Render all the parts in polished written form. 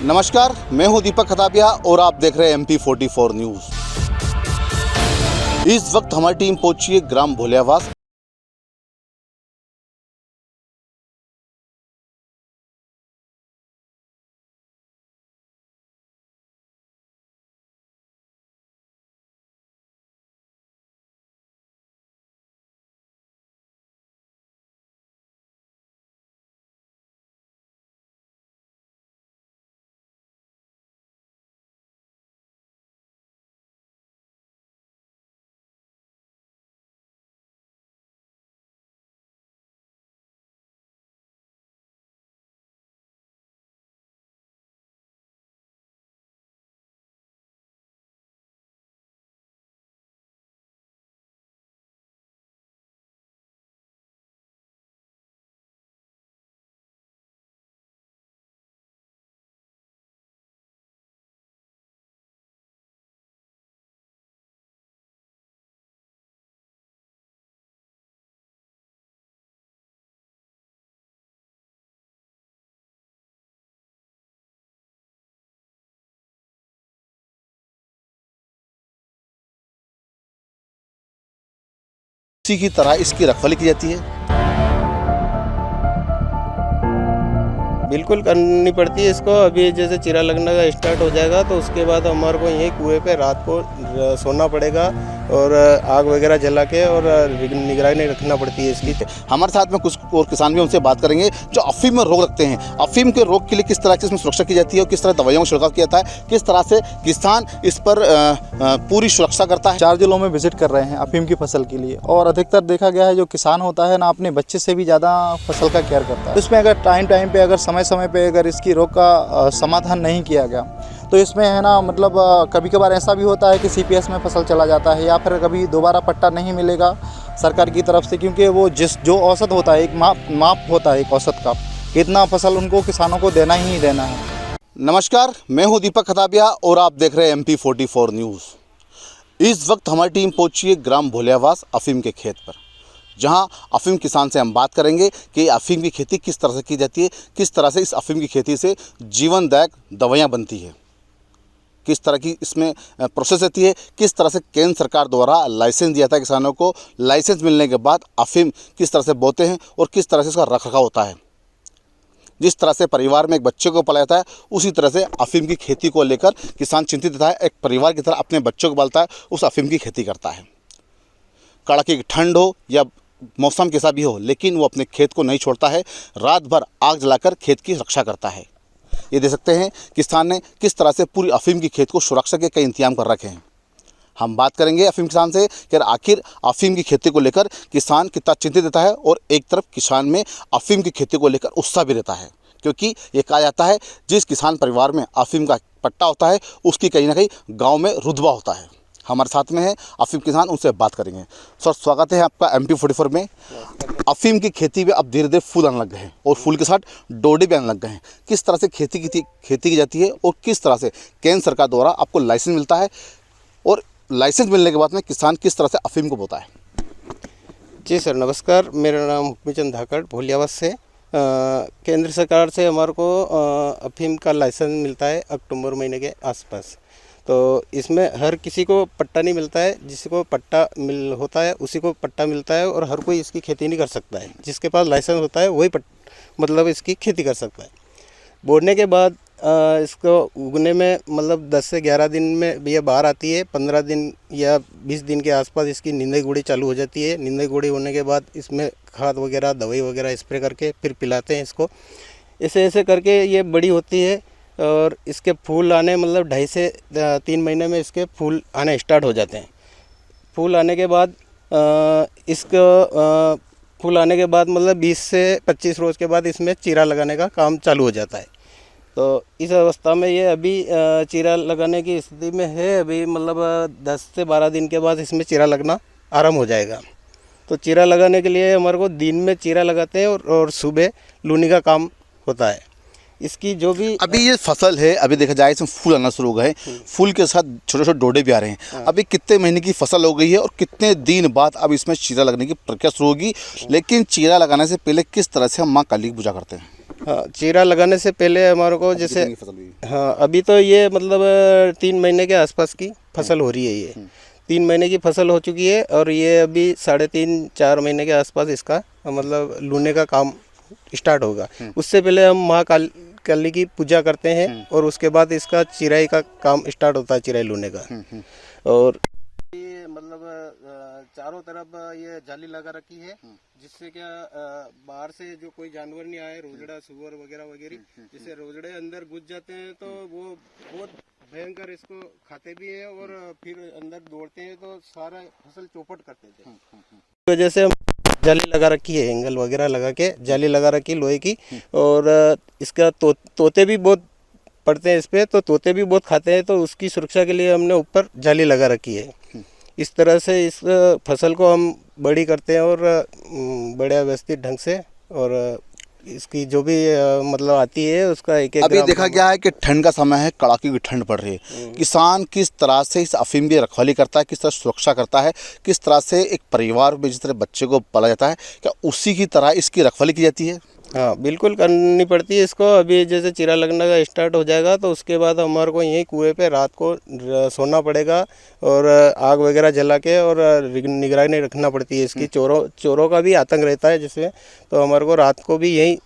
नमस्कार, मैं हूं दीपक खताबिया और आप देख रहे हैं MP44 न्यूज़। इस वक्त हमारी टीम पहुंची है ग्राम भोलियावास। इसी की तरह इसकी रखवाली की जाती है। बिल्कुल करनी पड़ती है इसको। अभी जैसे चीरा लगने का स्टार्ट हो जाएगा तो उसके बाद हमारे को यहीं कुएं पे रात को सोना पड़ेगा और आग वगैरह जला के और निगरानी रखना पड़ती है इसकी। हमारे साथ में कुछ और किसान भी उनसे बात करेंगे जो अफीम में रोग रखते हैं। अफीम के रोग के लिए किस तरह से इसमें सुरक्षा की जाती है और किस तरह दवाइयों का छिड़काव किया जाता है, किस तरह से किसान इस पर पूरी सुरक्षा करता है। 4 जिलों में विजिट कर रहे हैं अफीम की फसल के लिए और अधिकतर देखा गया है जो किसान होता है ना अपने बच्चे से भी ज़्यादा फसल का केयर करता है। इसमें अगर टाइम पे अगर समय पे अगर इसकी रोग का समाधान नहीं किया गया तो इसमें है ना मतलब कभी कभार ऐसा भी होता है कि CPS में फसल चला जाता है या फिर कभी दोबारा पट्टा नहीं मिलेगा सरकार की तरफ से, क्योंकि वो जो औसत होता है एक माप होता है एक औसत का, इतना फसल उनको किसानों को देना ही देना है। नमस्कार, मैं हूं दीपक खताबिया और आप देख रहे हैं MP44 न्यूज़। इस वक्त हमारी टीम पहुंची है ग्राम भोलियावास अफीम के खेत पर, जहां अफीम किसान से हम बात करेंगे कि अफीम की खेती किस तरह से की जाती है, किस तरह से इस अफीम की खेती से जीवनदायक दवाइयाँ बनती है, किस तरह की इसमें प्रोसेस रहती है, किस तरह से केंद्र सरकार द्वारा लाइसेंस दिया था किसानों को। लाइसेंस मिलने के बाद अफीम किस तरह से बोते हैं और किस तरह से इसका रखरखाव होता है। जिस तरह से परिवार में एक बच्चे को पाला जाता है उसी तरह से अफीम की खेती को लेकर किसान चिंतित रहता है। एक परिवार की तरह अपने बच्चों को पालता है, उस अफीम की खेती करता है। कड़ाके की ठंड हो या मौसम कैसा भी हो, लेकिन वो अपने खेत को नहीं छोड़ता है। रात भर आग जलाकर खेत की रक्षा करता है। ये देख सकते हैं किसान ने किस तरह से पूरी अफीम की खेत को सुरक्षा के कई इंतजाम कर रखे हैं। हम बात करेंगे अफीम किसान से कि आखिर अफीम की खेती को लेकर किसान कितना चिंतित रहता है और एक तरफ किसान में अफीम की खेती को लेकर उत्साह भी रहता है, क्योंकि ये कहा जाता है जिस किसान परिवार में अफीम का पट्टा होता है उसकी कहीं ना कहीं गाँव में रुतबा होता है। हमारे साथ में है अफीम किसान, उनसे बात करेंगे। सर, स्वागत है आपका MP44 में। अफीम की खेती में अब धीरे धीरे फूल आने लग गए हैं और फूल के साथ डोडे भी आने लग गए हैं। किस तरह से खेती की जाती है और किस तरह से केंद्र सरकार द्वारा आपको लाइसेंस मिलता है और लाइसेंस मिलने के बाद में किसान किस तरह से अफीम को बोता है? जी सर, नमस्कार। मेरा नाम हुक्मीचंद धाकड़ भोलियावास से। केंद्र सरकार से हमारे को अफीम का लाइसेंस मिलता है अक्टूबर महीने के आसपास। तो इसमें हर किसी को पट्टा नहीं मिलता है, जिसको पट्टा होता है उसी को पट्टा मिलता है और हर कोई इसकी खेती नहीं कर सकता है। जिसके पास लाइसेंस होता है वही मतलब इसकी खेती कर सकता है। बोने के बाद इसको उगने में मतलब 10 से 11 दिन में ये बाहर आती है। 15 दिन या 20 दिन के आसपास इसकी नींदे गुड़ी चालू हो जाती है। नींदे गुड़ी होने के बाद इसमें खाद वगैरह दवाई वगैरह स्प्रे करके फिर पिलाते हैं इसको। ऐसे करके ये बड़ी होती है और इसके फूल आने मतलब 2.5 से 3 महीने में इसके फूल आने स्टार्ट हो जाते हैं। फूल आने के बाद फूल आने के बाद मतलब 20 से 25 रोज़ के बाद इसमें चीरा लगाने का काम चालू हो जाता है। तो इस अवस्था में ये अभी चीरा लगाने की स्थिति में है। अभी मतलब 10 से 12 दिन के बाद इसमें चीरा लगना आरंभ हो जाएगा। तो चीरा लगाने के लिए हमारे को दिन में चीरा लगाते हैं और सुबह लूनी का काम होता है। इसकी जो भी अभी ये फसल है, अभी देखा जाए इसमें फूल आना शुरू हो गए, फूल के साथ छोटे छोटे डोडे भी आ रहे हैं। अभी कितने महीने की फसल हो गई है और कितने दिन बाद अब इसमें चीरा लगने की प्रक्रिया शुरू होगी? लेकिन चीरा लगाने से पहले किस तरह से हम माँ काली की पूजा करते हैं? हाँ, चीरा लगाने से पहले हमारे को जैसे कितने की फसल हुई? हाँ, अभी तो ये मतलब 3 महीने के आसपास की फसल हो रही है। ये 3 महीने की फसल हो चुकी है और ये अभी 3.5-4 महीने के आसपास इसका मतलब लूने का काम स्टार्ट होगा। उससे पहले हम महाकाल काली की पूजा करते हैं और उसके बाद इसका चिराई का काम स्टार्ट होता है, चिराई लूने का। और ये मतलब चारों तरफ ये जाली लगा रखी है, जिससे क्या बाहर से जो कोई जानवर नहीं आए, रोजड़ा सुअर वगैरह वगैरह, जैसे रोजड़े अंदर घुस जाते हैं तो वो बहुत भयंकर इसको खाते भी है और फिर अंदर दौड़ते हैं तो सारा फसल चौपट करते थे। तो वजह से जाली लगा रखी है, एंगल वगैरह लगा के जाली लगा रखी लोहे की। और इसका तोते भी बहुत पड़ते हैं इस पे, तो तोते भी बहुत खाते हैं, तो उसकी सुरक्षा के लिए हमने ऊपर जाली लगा रखी है। इस तरह से इस फसल को हम बड़ी करते हैं और बड़े व्यवस्थित ढंग से, और इसकी जो भी मतलब आती है उसका एक अभी देखा गया है कि ठंड का समय है, कड़ाके की ठंड पड़ रही है। किसान किस तरह से इस अफीम की रखवाली करता है, किस तरह सुरक्षा करता है, किस तरह से एक परिवार में जिस तरह बच्चे को पाला जाता है, क्या उसी की तरह इसकी रखवाली की जाती है? हाँ, बिल्कुल करनी पड़ती है इसको। अभी जैसे चिरा लगने का स्टार्ट हो जाएगा तो उसके बाद हमारे को यहीं कुएं पे रात को सोना पड़ेगा और आग वगैरह जला के, और निगरानी रखना पड़ती है इसकी। चोरों का भी आतंक रहता है जिसमें, तो हमारे को रात को भी यहीं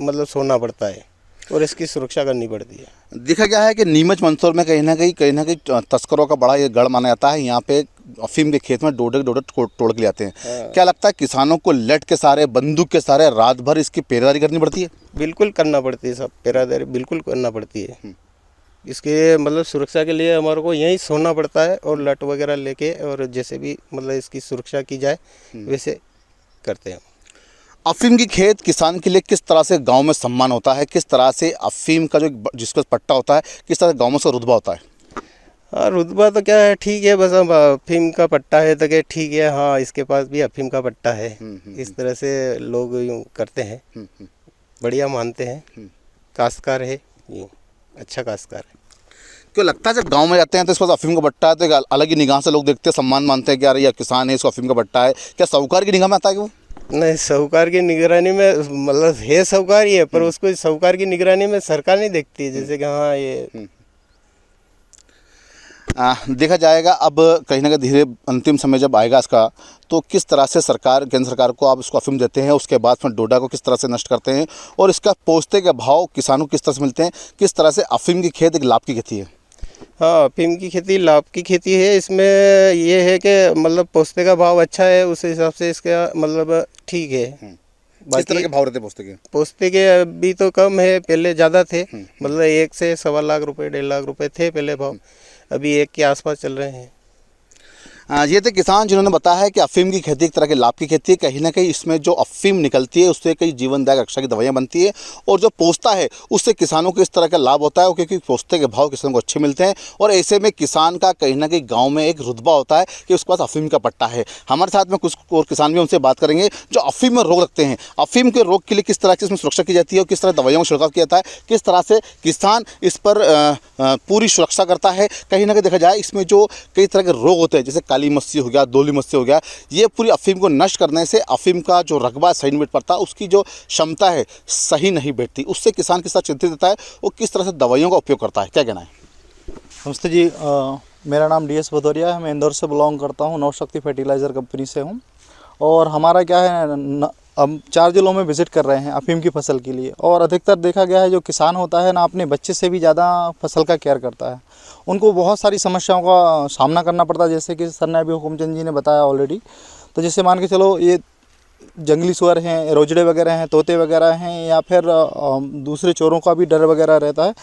मतलब सोना पड़ता है और इसकी सुरक्षा करनी पड़ती है। देखा गया है कि नीमच मंदसौर में कहीं ना कहीं तस्करों का बड़ा ये गढ़ माना जाता है। यहाँ पे अफीम के खेत में डोडे तोड़ के ले आते हैं। क्या लगता है किसानों को लट के सारे, बंदूक के सारे, रात भर इसकी पहरेदारी करनी पड़ती है? बिल्कुल करना पड़ती है, सब पहरेदारी बिल्कुल करना पड़ती है। इसके मतलब सुरक्षा के लिए हमारे को यहीं सोना पड़ता है और लट वगैरह लेके, और जैसे भी मतलब इसकी सुरक्षा की जाए वैसे करते हैं। अफीम की खेत किसान के लिए किस तरह से गांव में सम्मान होता है, किस तरह से अफीम का जो जिसका पट्टा होता है, किस तरह से गाँव में उसका रुतबा होता है? हाँ, रुतबा तो क्या है, ठीक है, बस अब अफीम का पट्टा है तो क्या ठीक है, हाँ इसके पास भी अफीम का पट्टा है। इस तरह से लोग यूँ करते हैं, बढ़िया मानते हैं। काश्तकार है, यूँ अच्छा काश्तकार है। क्यों लगता है जब गांव में जाते हैं तो इस पास अफीम का पट्टा है तो एक अलग ही निगाह से लोग देखते हैं, सम्मान मानते हैं कि यार ये किसान है, इसको अफीम का पट्टा है? क्या साहूकार की निगाह में आता है कि वो? नहीं, साहूकार की निगरानी में मतलब है साहूकार ही है, पर उसको साहूकार की निगरानी में सरकार नहीं देखती है, जैसे कि हाँ ये देखा जाएगा। अब कहीं ना कहीं धीरे अंतिम समय जब आएगा इसका, तो किस तरह से सरकार, केंद्र सरकार को आप इसको अफीम देते हैं, उसके बाद फिर डोडा को किस तरह से नष्ट करते हैं, और इसका पोस्ते के भाव किसानों को किस तरह से मिलते हैं, किस तरह से अफीम की खेत एक लाभ की खेती है? हाँ, अफीम की खेती लाभ की खेती है। इसमें ये है कि मतलब पोस्ते का भाव अच्छा है, उस हिसाब से इसका मतलब ठीक है। किस तरह के भाव रहते हैं पोस्ते के? पोस्ते के अभी तो कम है, पहले ज़्यादा थे, मतलब 1 से 1.25 लाख रुपए, 1.5 लाख रुपए थे पहले भाव, अभी 1 के आसपास चल रहे हैं। ये थे किसान जिन्होंने बताया है कि अफीम की खेती एक तरह की लाभ की खेती है। कहीं ना कहीं इसमें जो अफीम निकलती है उससे कई जीवनदायक रक्षा की दवाइयाँ बनती है, और जो पोस्ता है उससे किसानों को इस तरह का लाभ होता है, क्योंकि पोस्ते के भाव किसानों को अच्छे मिलते हैं। और ऐसे में किसान का कहीं ना कहीं गाँव में एक रुतबा होता है कि उसके पास अफीम का पट्टा है। हमारे साथ में कुछ और किसान भी, उनसे बात करेंगे जो अफीम में रोग रखते हैं। अफीम के रोग के लिए किस तरह से इसमें सुरक्षा की जाती है और किस तरह दवाइयों का छिड़काव किया जाता है, किस तरह से किसान इस पर पूरी सुरक्षा करता है। कहीं ना कहीं देखा जाए इसमें जो कई तरह के रोग होते हैं, जैसे काली मस्सी हो गया, दोली मस्सी हो गया, ये पूरी अफीम को नष्ट करने से अफीम का जो रकबा सही नहीं बैठ पाता, उसकी जो क्षमता है सही नहीं बैठती। उससे किसान किस तरह चिंतित रहता है और किस तरह से दवाइयों का उपयोग करता है, क्या कहना है? नमस्ते जी, मेरा नाम DS भदौरिया है। मैं इंदौर से बिलोंग करता हूँ, नवशक्ति फर्टिलाइज़र कंपनी से हूँ। और हमारा क्या है, हम 4 जिलों में विज़िट कर रहे हैं अफीम की फसल के लिए। और अधिकतर देखा गया है जो किसान होता है ना, अपने बच्चे से भी ज़्यादा फसल का केयर करता है। उनको बहुत सारी समस्याओं का सामना करना पड़ता है, जैसे कि सर ने अभी हुकुमचंद जी ने बताया ऑलरेडी। तो जैसे मान के चलो, ये जंगली सुअर हैं, रोजड़े वगैरह हैं, तोते वगैरह हैं, या फिर दूसरे चोरों का भी डर वगैरह रहता है।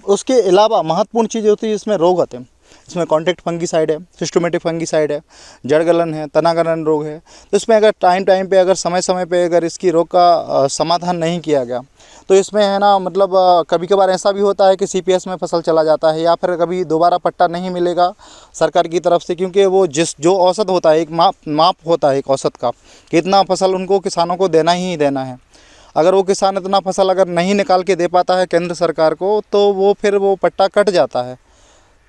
उसके अलावा महत्वपूर्ण चीज़ होती है, इसमें रोग आते हैं। इसमें कॉन्टैक्ट फंगीसाइड है, सिस्टोमेटिक फंगीसाइड है, जड़ गलन है, तना गलन रोग है। तो इसमें अगर टाइम पे, अगर समय पे अगर इसकी रोग का समाधान नहीं किया गया, तो इसमें है ना, मतलब कभी कभार ऐसा भी होता है कि CPS में फसल चला जाता है, या फिर कभी दोबारा पट्टा नहीं मिलेगा सरकार की तरफ से, क्योंकि वो जो औसत होता है, एक माप होता है एक औसत का, कि इतना फसल उनको किसानों को देना ही देना है। अगर वो किसान इतना फसल अगर नहीं निकाल के दे पाता है केंद्र सरकार को, तो वो फिर वो पट्टा कट जाता है।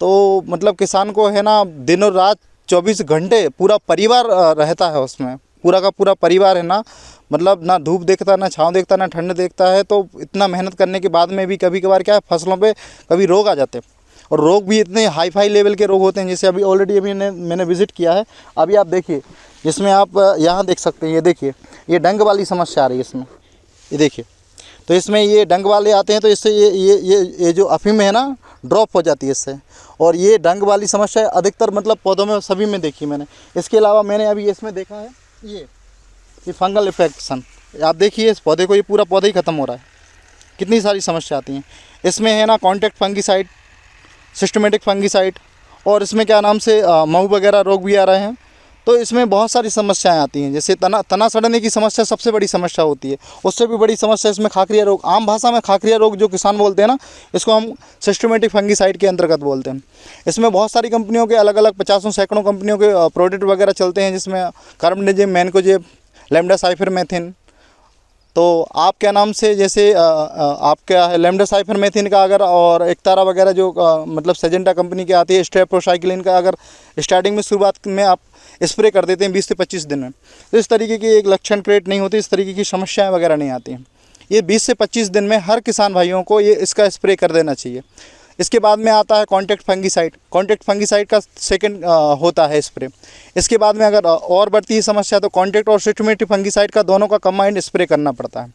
तो मतलब किसान को है ना, दिनों रात 24 घंटे पूरा परिवार रहता है उसमें, पूरा का पूरा परिवार है ना, मतलब ना धूप देखता, ना छाँव देखता, ना ठंड देखता है। तो इतना मेहनत करने के बाद में भी कभी कभार क्या है, फसलों पे कभी रोग आ जाते हैं, और रोग भी इतने हाई फाई लेवल के रोग होते हैं। जैसे अभी ऑलरेडी मैंने विज़िट किया है, अभी आप देखिए, जिसमें आप यहाँ देख सकते हैं, ये देखिए, ये डंक वाली समस्या आ रही है इसमें, ये देखिए। तो इसमें ये डंक वाले आते हैं, तो इससे ये जो अफीम है ना, ड्रॉप हो जाती है इससे। और ये डंक वाली समस्या अधिकतर मतलब पौधों में सभी में देखी मैंने। इसके अलावा मैंने अभी इसमें देखा है ये फंगल इन्फेक्शन, आप देखिए इस पौधे को, ये पूरा पौधा ही ख़त्म हो रहा है। कितनी सारी समस्या आती हैं इसमें, है ना, कॉन्टैक्ट फंगीसाइड, सिस्टमेटिक फंगीसाइड, और इसमें क्या नाम से महू वगैरह रोग भी आ रहे हैं। तो इसमें बहुत सारी समस्याएं आती हैं, जैसे तना सड़ने की समस्या सबसे बड़ी समस्या होती है। उससे भी बड़ी समस्या इसमें खाकरिया रोग, आम भाषा में खाकरिया रोग जो किसान बोलते हैं ना, इसको हम सिस्टमेटिक फंगीसाइड के अंतर्गत बोलते हैं। इसमें बहुत सारी कंपनियों के अलग अलग 50 सैकड़ों कंपनियों के प्रोडक्ट वगैरह चलते हैं, जिसमें कार्बनिजेम, मैनकोजेब, लैम्डासाइफरमेथिन। तो आप क्या नाम से, जैसे आप क्या है, लैम्डासाइफरमेथिन का अगर, और एकतारा वगैरह जो मतलब सेजेंटा कंपनी की आती है, स्ट्रेप्रोसाइक्लिन का अगर स्टार्टिंग में शुरुआत में आप स्प्रे कर देते हैं 20 से 25 दिन में, तो इस तरीके की एक लक्षण क्रिएट नहीं होती, इस तरीके की समस्याएं वगैरह नहीं आती हैं। ये 20 से 25 दिन में हर किसान भाइयों को ये इसका स्प्रे कर देना चाहिए। इसके बाद में आता है कॉन्टैक्ट फंगीसाइड। कॉन्टैक्ट फंगीसाइड का सेकंड होता है स्प्रे। इसके बाद में अगर और बढ़ती है समस्या, तो कॉन्टैक्ट और सिस्टमेटिक फंगीसाइड का दोनों का कंबाइंड स्प्रे करना पड़ता है।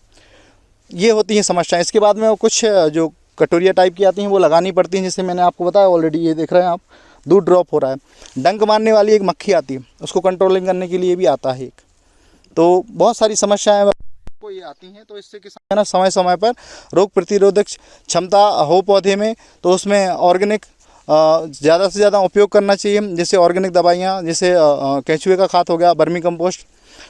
ये होती हैं समस्याएं। इसके बाद में वो कुछ जो कटोरिया टाइप की आती हैं वो लगानी पड़ती हैं, जैसे मैंने आपको बताया ऑलरेडी, ये देख रहे हैं आप, दूध ड्रॉप हो रहा है। डंक मारने वाली एक मक्खी आती है, उसको कंट्रोलिंग करने के लिए भी आता है एक। तो बहुत सारी समस्याएं को ये आती हैं। तो इससे किसान ना समय समय पर रोग प्रतिरोधक क्षमता हो पौधे में, तो उसमें ऑर्गेनिक ज़्यादा से ज़्यादा उपयोग करना चाहिए। जैसे ऑर्गेनिक दवाइयाँ, जैसे केंचुए का खाद हो गया, बर्मी कंपोस्ट,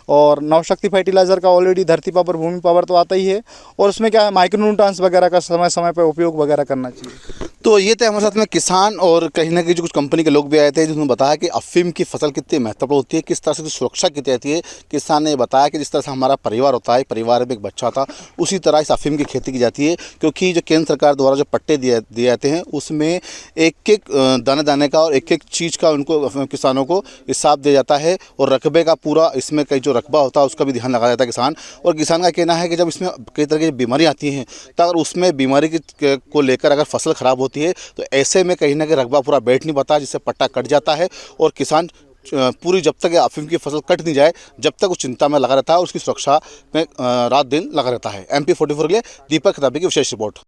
और नवशक्ति फर्टिलाइज़र का ऑलरेडी धरती पावर, भूमि पावर तो आता ही है। और उसमें क्या है, माइक्रोन्यूट्रिएंट्स वगैरह का समय समय पर उपयोग वगैरह करना चाहिए। तो ये थे हमारे साथ में किसान और कहीं ना कहीं जो कुछ कंपनी के लोग भी आए थे, जिन्होंने बताया कि अफीम की फसल कितनी महत्वपूर्ण होती है, किस तरह से सुरक्षा की जाती है। किसान ने बताया कि जिस तरह से हमारा परिवार होता है, परिवार में एक बच्चा था, उसी तरह इस अफीम की खेती की जाती है। क्योंकि जो केंद्र सरकार द्वारा जो पट्टे दिए जाते हैं, उसमें एक एक दाने दाने का और एक एक चीज़ का उनको किसानों को हिसाब दिया जाता है, और रकबे का पूरा इसमें कई जो रकबा होता है उसका भी ध्यान रखा जाता है किसान। और किसान का कहना है कि जब इसमें कई तरह की बीमारी आती हैं, तो अगर उसमें बीमारी को लेकर अगर फसल ख़राब होती है, तो ऐसे में कहीं ना कहीं रकबा पूरा बैठ नहीं पाता, जिससे पट्टा कट जाता है। और किसान पूरी जब तक अफीम की फसल कट नहीं जाए, जब तक उस चिंता में लगा रहता है, उसकी सुरक्षा में रात दिन लगा रहता है। MP44 के लिए दीपक खताबी की विशेष रिपोर्ट।